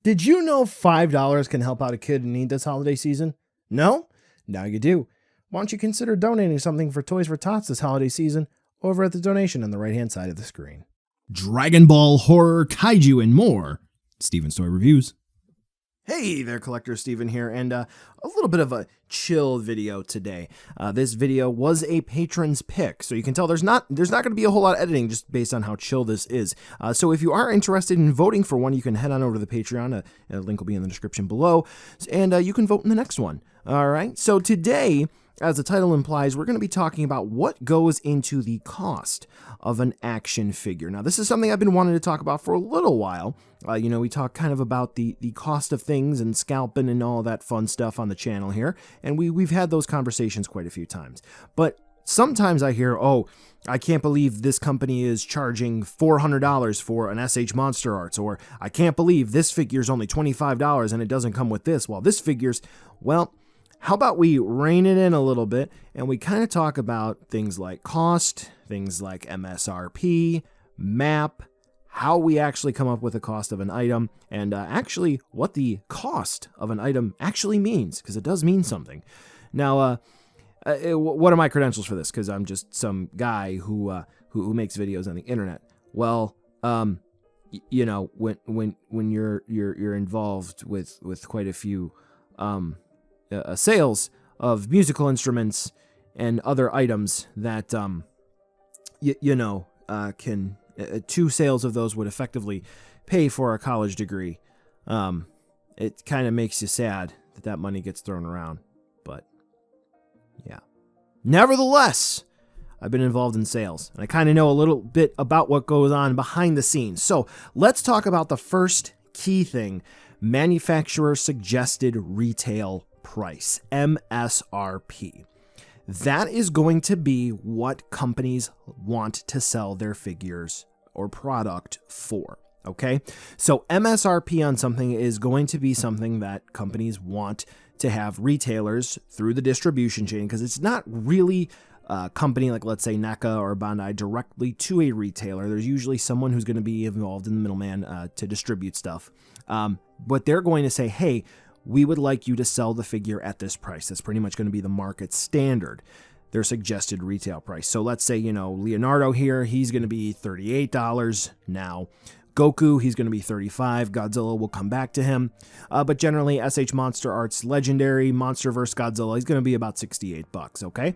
Did you know $5 can help out a kid in need this holiday season? No? Now you do. Why don't you consider donating something for Toys for Tots this holiday season over at the donation on the right-hand side of the screen. Dragon Ball, horror, kaiju, and more. Steven's Toy Reviews. Hey there, Collector Steven here, and a little bit of a chill video today. This video was a patron's pick, so you can tell there's not going to be a whole lot of editing just based on how chill this is. So if you are interested in voting for one, you can head on over to the Patreon. A link will be in the description below, and you can vote in the next one. All right, so today, as the title implies, we're going to be talking about what goes into the cost of an action figure. Now, this is something I've been wanting to talk about for a little while. We talk kind of about the cost of things and scalping and all that fun stuff on the channel here, and we've had those conversations quite a few times. But sometimes I hear, oh, I can't believe this company is charging $400 for an SH Monster Arts, or I can't believe this figure's only $25 and it doesn't come with this. Well, this figure's, well, how about we rein it in a little bit and we kind of talk about things like cost, things like MSRP, map, how we actually come up with the cost of an item, and actually what the cost of an item actually means, because it does mean something. Now, what are my credentials for this? Because I'm just some guy who makes videos on the internet. Well, when you're involved with quite a few sales of musical instruments and other items that can two sales of those would effectively pay for a college degree. It kind of makes you sad that money gets thrown around, but yeah. Nevertheless, I've been involved in sales, and I kind of know a little bit about what goes on behind the scenes. So let's talk about the first key thing: manufacturer suggested retail price, MSRP. That is going to be what companies want to sell their figures or product for, okay? So MSRP on something is going to be something that companies want to have retailers through the distribution chain, because it's not really a company like, let's say, NECA or Bandai directly to a retailer. There's usually someone who's going to be involved in the middleman to distribute stuff. But they're going to say, hey, we would like you to sell the figure at this price. That's pretty much going to be the market standard, their suggested retail price. So let's say, Leonardo here, he's going to be $38 now. Goku, he's going to be $35. Godzilla will come back to him. But generally, SH Monster Arts Legendary Monster vs. Godzilla, he's going to be about $68, okay?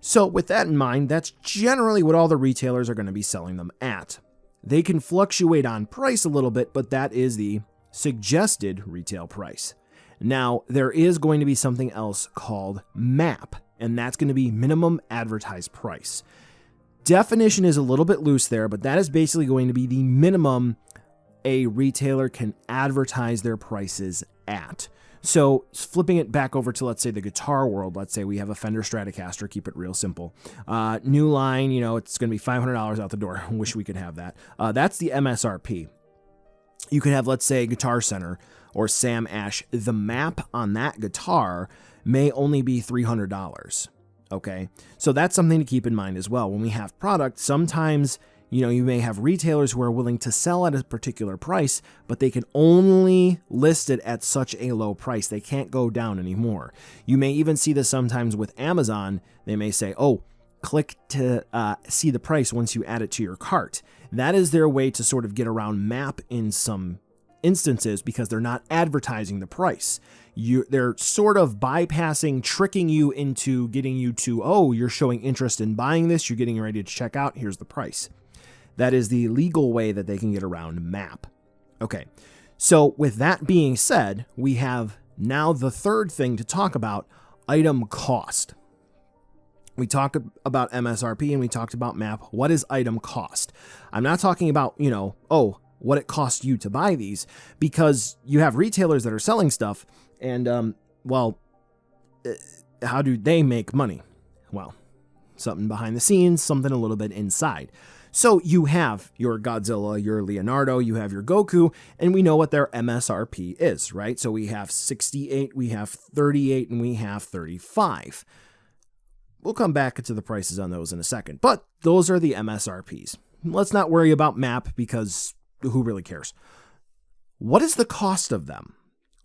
So with that in mind, that's generally what all the retailers are going to be selling them at. They can fluctuate on price a little bit, but that is the suggested retail price. Now, there is going to be something else called MAP, and that's going to be minimum advertised price. Definition is a little bit loose there, but that is basically going to be the minimum a retailer can advertise their prices at. So flipping it back over to, let's say, the guitar world, let's say we have a Fender Stratocaster, keep it real simple. New line, it's going to be $500 out the door. Wish we could have that. That's the MSRP. You could have, let's say, Guitar Center or Sam Ash. The map on that guitar may only be $300. Okay, so that's something to keep in mind as well. When we have products, sometimes, you may have retailers who are willing to sell at a particular price, but they can only list it at such a low price. They can't go down anymore. You may even see this sometimes with Amazon. They may say, oh, click to see the price once you add it to your cart. That is their way to sort of get around MAP in some instances, because they're not advertising the price. They're sort of bypassing, tricking you into getting you to, oh, you're showing interest in buying this, you're getting ready to check out, here's the price. That is the legal way that they can get around MAP. Okay, so with that being said, we have now the third thing to talk about: item cost. We talked about MSRP and we talked about MAP. What is item cost? I'm not talking about, what it costs you to buy these, because you have retailers that are selling stuff, and, how do they make money? Well, something behind the scenes, something a little bit inside. So you have your Godzilla, your Leonardo, you have your Goku, and we know what their MSRP is, right? So we have 68, we have 38, and we have 35. We'll come back to the prices on those in a second, but those are the MSRPs. Let's not worry about MAP, because who really cares? What is the cost of them?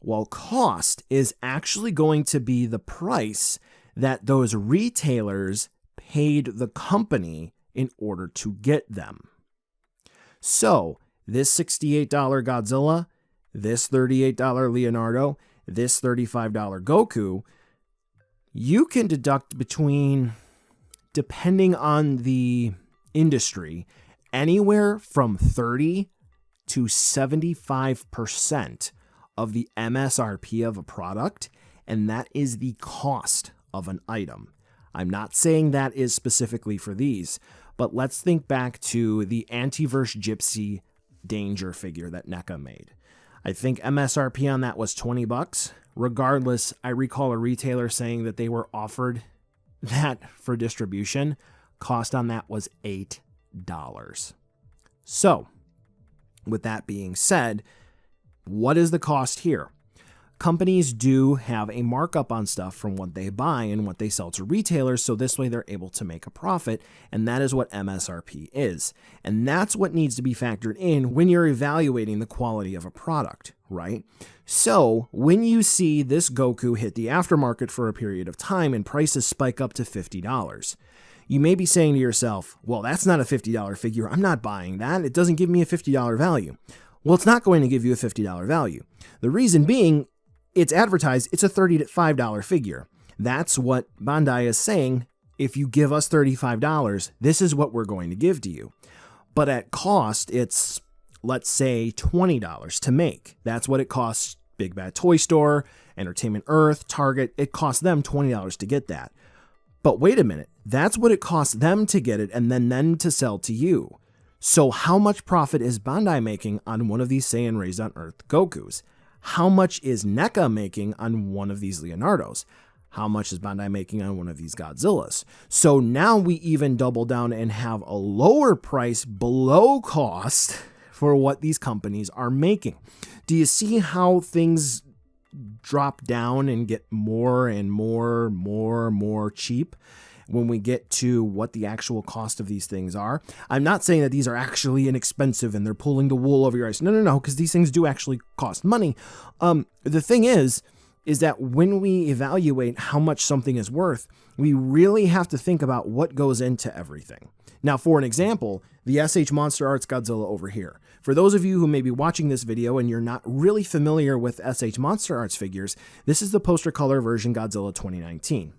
Well, cost is actually going to be the price that those retailers paid the company in order to get them. So this $68 Godzilla, this $38 Leonardo, this $35 Goku, you can deduct between, depending on the industry, anywhere from 30 to 75% of the MSRP of a product, and that is the cost of an item. I'm not saying that is specifically for these, but let's think back to the Antiverse Gypsy Danger figure that NECA made. I think MSRP on that was $20. Regardless, I recall a retailer saying that they were offered that for distribution. Cost on that was $8. So, with that being said, what is the cost here? Companies do have a markup on stuff from what they buy and what they sell to retailers, so this way they're able to make a profit, and that is what MSRP is. And that's what needs to be factored in when you're evaluating the quality of a product, right? So when you see this Goku hit the aftermarket for a period of time and prices spike up to $50, you may be saying to yourself, well, that's not a $50 figure. I'm not buying that. It doesn't give me a $50 value. Well, it's not going to give you a $50 value. The reason being, it's advertised, it's a $35 figure. That's what Bandai is saying. If you give us $35, this is what we're going to give to you. But at cost, it's, let's say, $20 to make. That's what it costs Big Bad Toy Store, Entertainment Earth, Target. It costs them $20 to get that. But wait a minute, that's what it costs them to get it and then to sell to you. So how much profit is Bandai making on one of these Saiyan Raised on Earth Gokus? How much is NECA making on one of these Leonardos? How much is Bandai making on one of these Godzillas? So now we even double down and have a lower price below cost for what these companies are making. Do you see how things drop down and get more and more cheap when we get to what the actual cost of these things are? I'm not saying that these are actually inexpensive and they're pulling the wool over your eyes. No, because these things do actually cost money. The thing is that when we evaluate how much something is worth, we really have to think about what goes into everything. Now, for an example, the SH Monster Arts Godzilla over here. For those of you who may be watching this video and you're not really familiar with SH Monster Arts figures, this is the poster color version Godzilla 2019.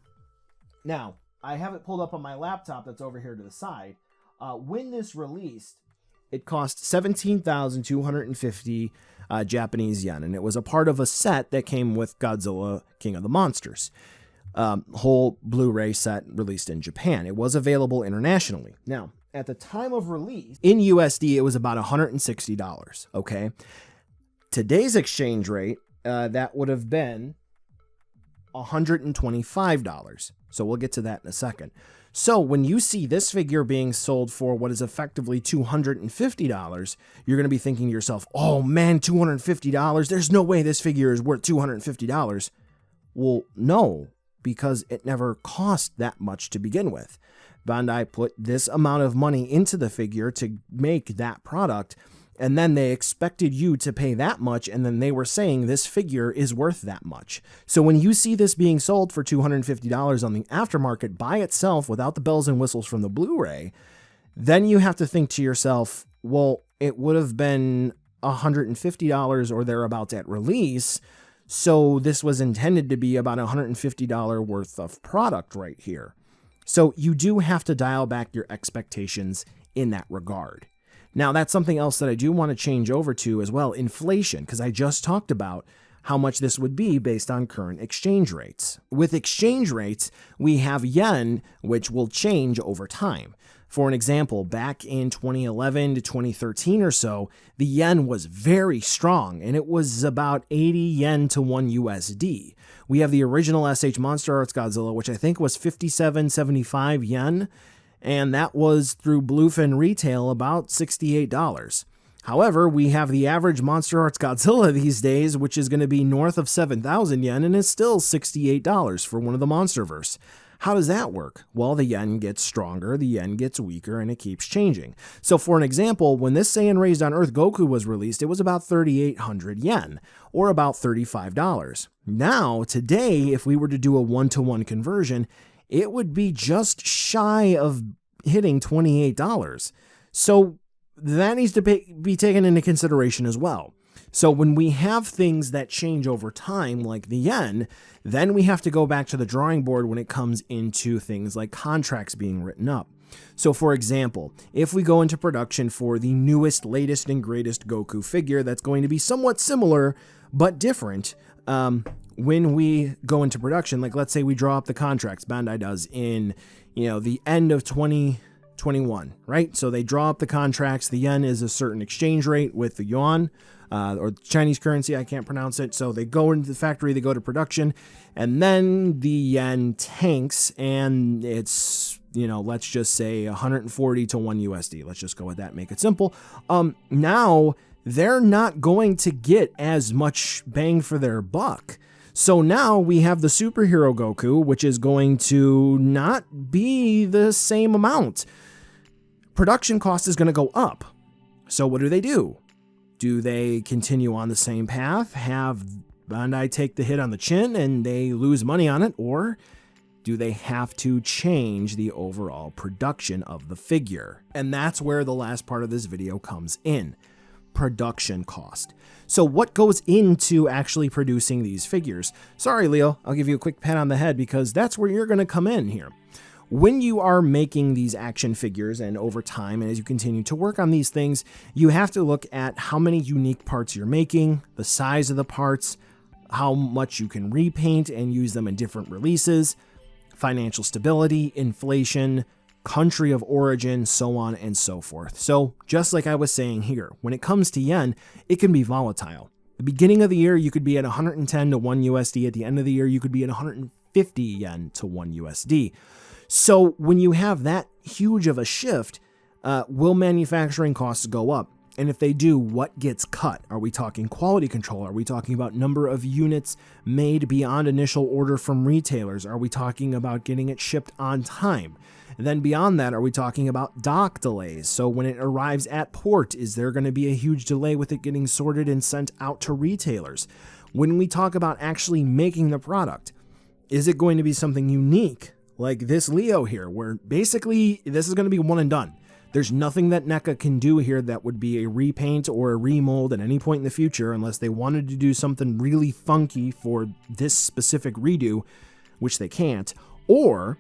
Now, I have it pulled up on my laptop that's over here to the side. When this released, it cost 17,250 Japanese yen, and it was a part of a set that came with Godzilla King of the Monsters. Whole Blu-ray set released in Japan. It was available internationally. Now, at the time of release, in USD, it was about $160, okay? Today's exchange rate, that would have been $125. So we'll get to that in a second. So when you see this figure being sold for what is effectively $250, you're going to be thinking to yourself, oh man, $250? There's no way this figure is worth $250. Well, no, because it never cost that much to begin with. Bandai put this amount of money into the figure to make that product, and then they expected you to pay that much, and then they were saying this figure is worth that much. So when you see this being sold for $250 on the aftermarket by itself without the bells and whistles from the Blu-ray, then you have to think to yourself, well, it would have been $150 or thereabouts at release, so this was intended to be about $150 worth of product right here. So you do have to dial back your expectations in that regard. Now, that's something else that I do want to change over to as well, inflation, because I just talked about how much this would be based on current exchange rates. With exchange rates, we have yen, which will change over time. For an example, back in 2011 to 2013 or so, the yen was very strong, and it was about 80 yen to 1 USD. We have the original SH Monster Arts Godzilla, which I think was 57.75 yen, and that was through Bluefin Retail about $68. However, we have the average Monster Arts Godzilla these days, which is going to be north of 7,000 yen, and it's still $68 for one of the Monsterverse. How does that work? Well, the yen gets stronger, the yen gets weaker, and it keeps changing. So for an example, when this Saiyan Raised on Earth Goku was released, it was about 3,800 yen, or about $35. Now, today, if we were to do a 1-to-1 conversion, it would be just shy of hitting $28. So that needs to be taken into consideration as well. So when we have things that change over time, like the yen, then we have to go back to the drawing board when it comes into things like contracts being written up. So for example, if we go into production for the newest, latest, and greatest Goku figure that's going to be somewhat similar but different, when we go into production, like let's say we draw up the contracts, Bandai does, in the end of 2021, right? So they draw up the contracts, the yen is a certain exchange rate with the yuan, or Chinese currency, I can't pronounce it. So they go into the factory, they go to production, and then the yen tanks, and it's, let's just say 140 to 1 USD. Let's just go with that, make it simple. Now they're not going to get as much bang for their buck. So now we have the superhero Goku, which is going to not be the same amount. Production cost is going to go up. So what do? Do they continue on the same path, have Bandai take the hit on the chin and they lose money on it, or do they have to change the overall production of the figure? And that's where the last part of this video comes in. Production cost. So what goes into actually producing these figures? Sorry, Leo, I'll give you a quick pat on the head because that's where you're going to come in here. When you are making these action figures and over time, and as you continue to work on these things, you have to look at how many unique parts you're making, the size of the parts, how much you can repaint and use them in different releases, financial stability, inflation, country of origin, so on and so forth. So just like I was saying here, when it comes to yen, it can be volatile. The beginning of the year, you could be at 110 to 1 USD. At the end of the year, you could be at 150 yen to 1 USD. So when you have that huge of a shift, will manufacturing costs go up? And if they do, what gets cut? Are we talking quality control? Are we talking about number of units made beyond initial order from retailers? Are we talking about getting it shipped on time? Then beyond that, are we talking about dock delays? So when it arrives at port, is there going to be a huge delay with it getting sorted and sent out to retailers? When we talk about actually making the product, is it going to be something unique? Like this Leo here, where basically this is going to be one and done. There's nothing that NECA can do here that would be a repaint or a remold at any point in the future unless they wanted to do something really funky for this specific redo, which they can't. Or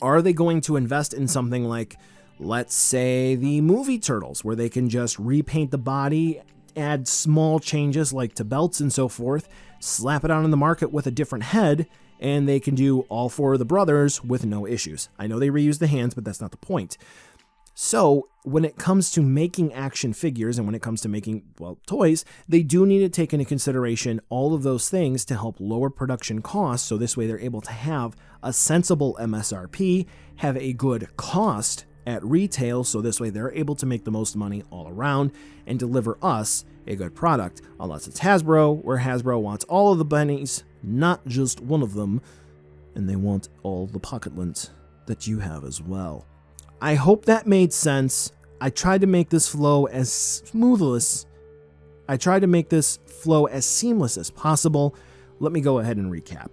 are they going to invest in something like, let's say, the movie Turtles, where they can just repaint the body, add small changes like to belts and so forth, slap it on in the market with a different head, and they can do all 4 of the brothers with no issues. I know they reuse the hands, but that's not the point. So when it comes to making action figures and when it comes to making, toys, they do need to take into consideration all of those things to help lower production costs. So this way they're able to have a sensible MSRP, have a good cost at retail. So this way they're able to make the most money all around and deliver us a good product. Unless it's Hasbro, where Hasbro wants all of the pennies, not just one of them, and they want all the pocketlets that you have as well. I hope that made sense. I tried to make this flow as seamless as possible. Let me go ahead and recap.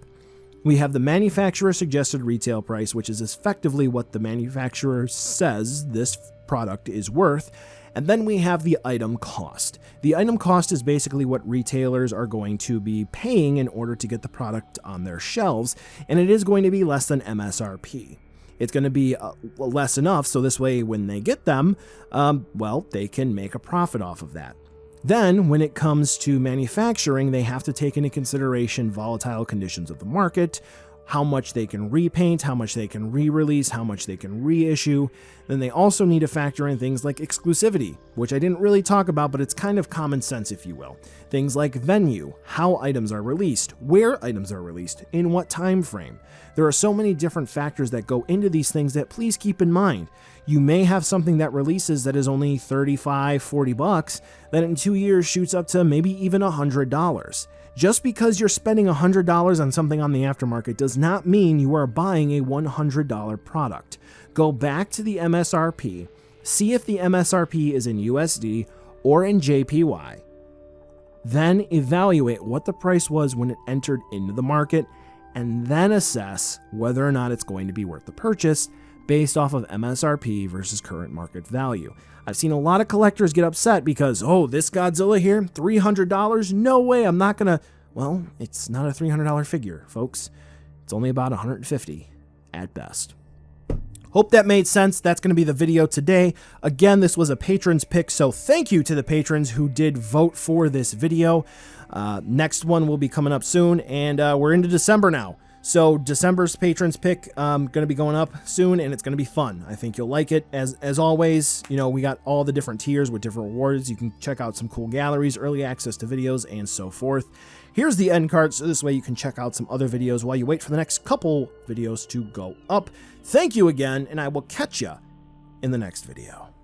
We have the manufacturer suggested retail price, which is effectively what the manufacturer says this product is worth. And then we have the item cost. The item cost is basically what retailers are going to be paying in order to get the product on their shelves, and it is going to be less than MSRP. It's going to be less enough, so this way when they get them, they can make a profit off of that. Then, when it comes to manufacturing, they have to take into consideration volatile conditions of the market, how much they can repaint, how much they can re-release, how much they can reissue. Then they also need to factor in things like exclusivity, which I didn't really talk about, but it's kind of common sense, if you will. Things like venue, how items are released, where items are released, in what time frame. There are so many different factors that go into these things that please keep in mind. You may have something that releases that is only $35-$40 that in 2 years shoots up to maybe even $100. Just because you're spending $100 on something on the aftermarket does not mean you are buying a $100 product. Go back to the MSRP, see if the MSRP is in USD or in JPY. Then evaluate what the price was when it entered into the market, and then assess whether or not it's going to be worth the purchase based off of MSRP versus current market value. I've seen a lot of collectors get upset because, oh, this Godzilla here, $300? No way, I'm not gonna... Well, it's not a $300 figure, folks. It's only about $150 at best. Hope that made sense. That's going to be the video today. Again, this was a patron's pick, so thank you to the patrons who did vote for this video. Next one will be coming up soon, and we're into December now. So December's patrons pick going to be going up soon, and it's going to be fun. I think you'll like it. As always, you know, we got all the different tiers with different rewards. You can check out some cool galleries, early access to videos, and so forth. Here's the end card, so this way you can check out some other videos while you wait for the next couple videos to go up. Thank you again, and I will catch you in the next video.